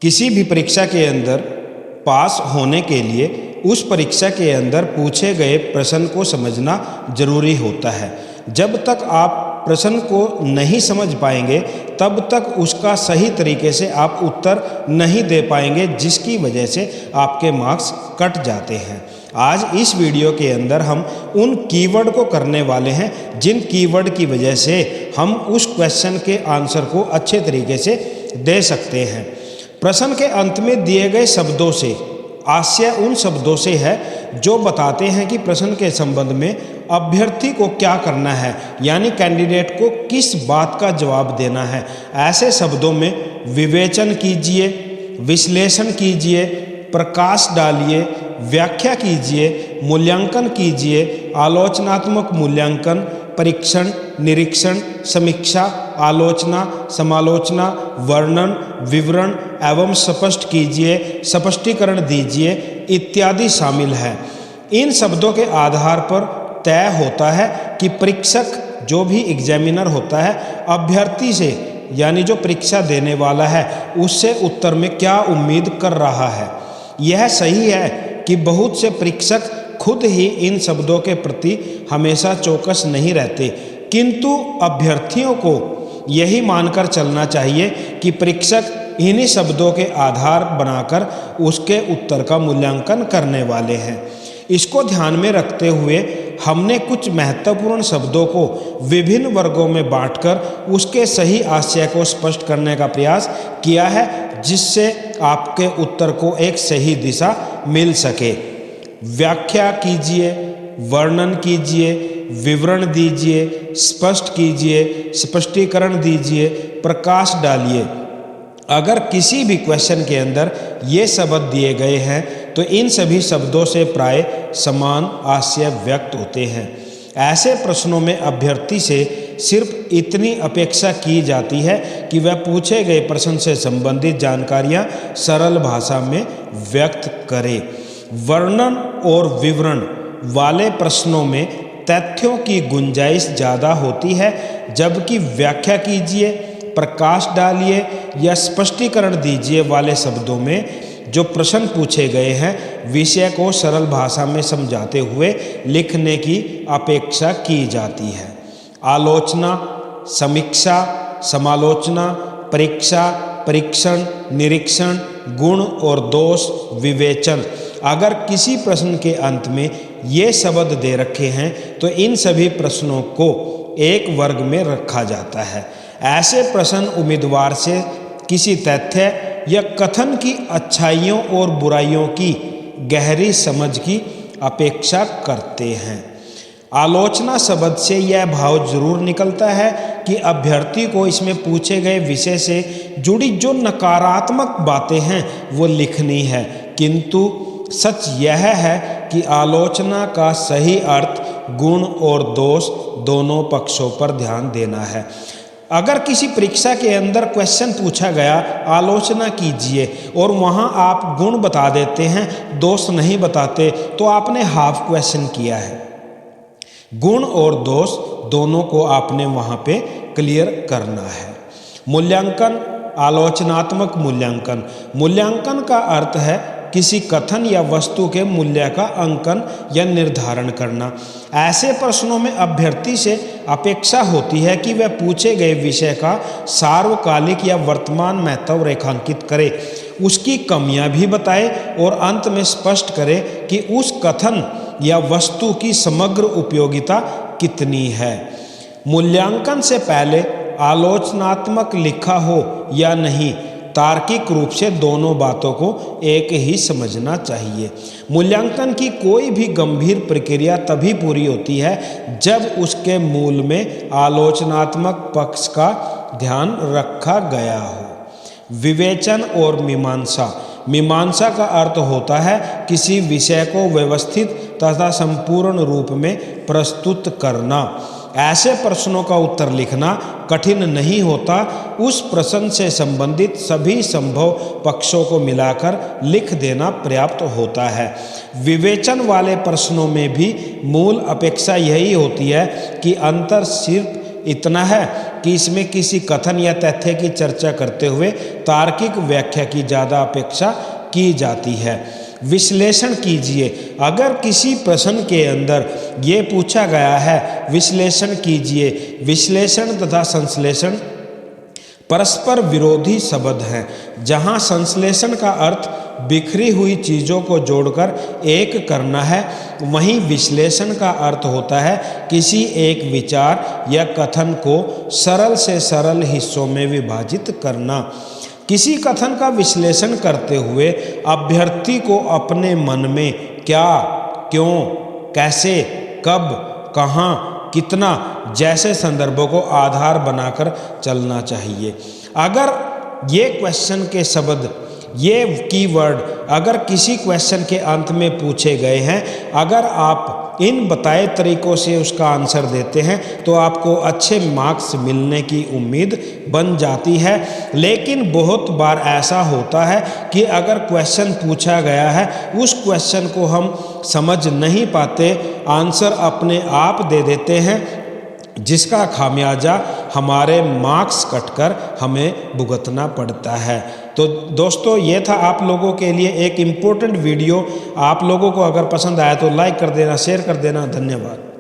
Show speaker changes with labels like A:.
A: किसी भी परीक्षा के अंदर पास होने के लिए उस परीक्षा के अंदर पूछे गए प्रश्न को समझना जरूरी होता है। जब तक आप प्रश्न को नहीं समझ पाएंगे तब तक उसका सही तरीके से आप उत्तर नहीं दे पाएंगे, जिसकी वजह से आपके मार्क्स कट जाते हैं। आज इस वीडियो के अंदर हम उन कीवर्ड को करने वाले हैं जिन कीवर्ड की वजह से हम उस क्वेश्चन के आंसर को अच्छे तरीके से दे सकते हैं। प्रश्न के अंत में दिए गए शब्दों से आशय उन शब्दों से है जो बताते हैं कि प्रश्न के संबंध में अभ्यर्थी को क्या करना है, यानी कैंडिडेट को किस बात का जवाब देना है। ऐसे शब्दों में विवेचन कीजिए, विश्लेषण कीजिए, प्रकाश डालिए, व्याख्या कीजिए, मूल्यांकन कीजिए, आलोचनात्मक मूल्यांकन, परीक्षण, निरीक्षण, समीक्षा, आलोचना, समालोचना, वर्णन, विवरण एवं स्पष्ट कीजिए, स्पष्टीकरण दीजिए इत्यादि शामिल है। इन शब्दों के आधार पर तय होता है कि परीक्षक जो भी एग्जामिनर होता है अभ्यर्थी से, यानी जो परीक्षा देने वाला है, उससे उत्तर में क्या उम्मीद कर रहा है। यह सही है कि बहुत से परीक्षक खुद ही इन शब्दों के प्रति हमेशा चौकस नहीं रहते, किंतु अभ्यर्थियों को यही मानकर चलना चाहिए कि परीक्षक इन्हीं शब्दों के आधार बनाकर उसके उत्तर का मूल्यांकन करने वाले हैं। इसको ध्यान में रखते हुए हमने कुछ महत्वपूर्ण शब्दों को विभिन्न वर्गों में बांटकर उसके सही आशय को स्पष्ट करने का प्रयास किया है, जिससे आपके उत्तर को एक सही दिशा मिल सके। व्याख्या कीजिए, वर्णन कीजिए, विवरण दीजिए, स्पष्ट कीजिए, स्पष्टीकरण दीजिए, प्रकाश डालिए। अगर किसी भी क्वेश्चन के अंदर ये शब्द दिए गए हैं तो इन सभी शब्दों से प्राय समान आशय व्यक्त होते हैं। ऐसे प्रश्नों में अभ्यर्थी से सिर्फ इतनी अपेक्षा की जाती है कि वह पूछे गए प्रश्न से संबंधित जानकारियां सरल भाषा में व्यक्त करे। वर्णन और विवरण वाले प्रश्नों में तथ्यों की गुंजाइश ज़्यादा होती है, जबकि व्याख्या कीजिए, प्रकाश डालिए या स्पष्टीकरण दीजिए वाले शब्दों में जो प्रश्न पूछे गए हैं विषय को सरल भाषा में समझाते हुए लिखने की अपेक्षा की जाती है। आलोचना, समीक्षा, समालोचना, परीक्षा, परीक्षण, निरीक्षण, गुण और दोष, विवेचन। अगर किसी प्रश्न के अंत में ये शब्द दे रखे हैं तो इन सभी प्रश्नों को एक वर्ग में रखा जाता है। ऐसे प्रश्न उम्मीदवार से किसी तथ्य या कथन की अच्छाइयों और बुराइयों की गहरी समझ की अपेक्षा करते हैं। आलोचना शब्द से यह भाव जरूर निकलता है कि अभ्यर्थी को इसमें पूछे गए विषय से जुड़ी जो नकारात्मक बातें हैं वो लिखनी है, किंतु सच यह है कि आलोचना का सही अर्थ गुण और दोष दोनों पक्षों पर ध्यान देना है। अगर किसी परीक्षा के अंदर क्वेश्चन पूछा गया आलोचना कीजिए और वहां आप गुण बता देते हैं, दोष नहीं बताते, तो आपने हाफ क्वेश्चन किया है। गुण और दोष दोनों को आपने वहां पे क्लियर करना है। मूल्यांकन, आलोचनात्मक मूल्यांकन। मूल्यांकन का अर्थ है किसी कथन या वस्तु के मूल्य का अंकन या निर्धारण करना। ऐसे प्रश्नों में अभ्यर्थी से अपेक्षा होती है कि वह पूछे गए विषय का सार्वकालिक या वर्तमान महत्व रेखांकित करे, उसकी कमियां भी बताए और अंत में स्पष्ट करे कि उस कथन या वस्तु की समग्र उपयोगिता कितनी है। मूल्यांकन से पहले आलोचनात्मक लिखा हो या नहीं, तार्किक रूप से दोनों बातों को एक ही समझना चाहिए। मूल्यांकन की कोई भी गंभीर प्रक्रिया तभी पूरी होती है जब उसके मूल में आलोचनात्मक पक्ष का ध्यान रखा गया हो। विवेचन और मीमांसा। मीमांसा का अर्थ होता है किसी विषय को व्यवस्थित तथा संपूर्ण रूप में प्रस्तुत करना। ऐसे प्रश्नों का उत्तर लिखना कठिन नहीं होता, उस प्रश्न से संबंधित सभी संभव पक्षों को मिलाकर लिख देना पर्याप्त होता है। विवेचन वाले प्रश्नों में भी मूल अपेक्षा यही होती है कि अंतर सिर्फ इतना है कि इसमें किसी कथन या तथ्य की चर्चा करते हुए तार्किक व्याख्या की ज़्यादा अपेक्षा की जाती है। विश्लेषण कीजिए। अगर किसी प्रश्न के अंदर ये पूछा गया है विश्लेषण कीजिए, विश्लेषण तथा संश्लेषण परस्पर विरोधी शब्द हैं। जहाँ संश्लेषण का अर्थ बिखरी हुई चीज़ों को जोड़कर एक करना है, वहीं विश्लेषण का अर्थ होता है किसी एक विचार या कथन को सरल से सरल हिस्सों में विभाजित करना। किसी कथन का विश्लेषण करते हुए अभ्यर्थी को अपने मन में क्या, क्यों, कैसे, कब, कहाँ, कितना जैसे संदर्भों को आधार बनाकर चलना चाहिए। अगर ये क्वेश्चन के शब्द, ये कीवर्ड अगर किसी क्वेश्चन के अंत में पूछे गए हैं, अगर आप इन बताए तरीकों से उसका आंसर देते हैं तो आपको अच्छे मार्क्स मिलने की उम्मीद बन जाती है। लेकिन बहुत बार ऐसा होता है कि अगर क्वेश्चन पूछा गया है उस क्वेश्चन को हम समझ नहीं पाते, आंसर अपने आप दे देते हैं, जिसका खामियाजा हमारे मार्क्स कटकर हमें भुगतना पड़ता है। तो दोस्तों ये था आप लोगों के लिए एक इम्पोर्टेंट वीडियो। आप लोगों को अगर पसंद आया तो लाइक कर देना, शेयर कर देना। धन्यवाद।